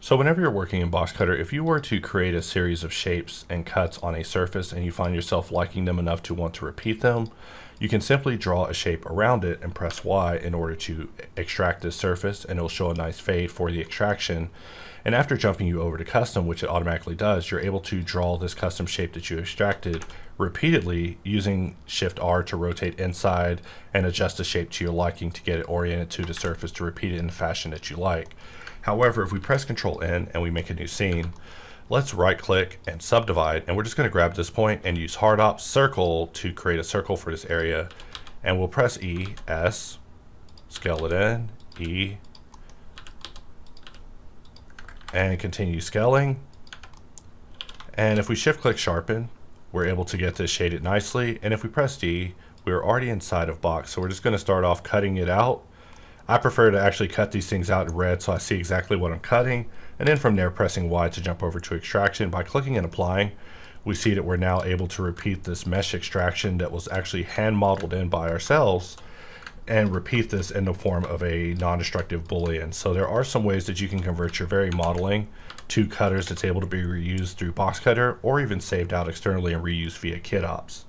So whenever you're working in Boxcutter, if you were to create a series of shapes and cuts on a surface and you find yourself liking them enough to want to repeat them, you can simply draw a shape around it and press Y in order to extract this surface, and it'll show a nice fade for the extraction. And after jumping you over to custom, which it automatically does, you're able to draw this custom shape that you extracted repeatedly using Shift R to rotate inside and adjust the shape to your liking to get it oriented to the surface to repeat it in the fashion that you like. However, if we press Control N and we make a new scene, let's right click and subdivide, and we're just going to grab this point and use HardOps circle to create a circle for this area. And we'll press E, S, scale it in, E, and continue scaling. And if we shift click sharpen, we're able to get this shaded nicely. And if we press D, we're already inside of box. So we're just going to start off cutting it out. I prefer to actually cut these things out in red so I see exactly what I'm cutting, and then from there pressing Y to jump over to extraction. By clicking and applying, we see that we're now able to repeat this mesh extraction that was actually hand modeled in by ourselves and repeat this in the form of a non-destructive boolean. So there are some ways that you can convert your very modeling to cutters that's able to be reused through Boxcutter or even saved out externally and reused via HardOps.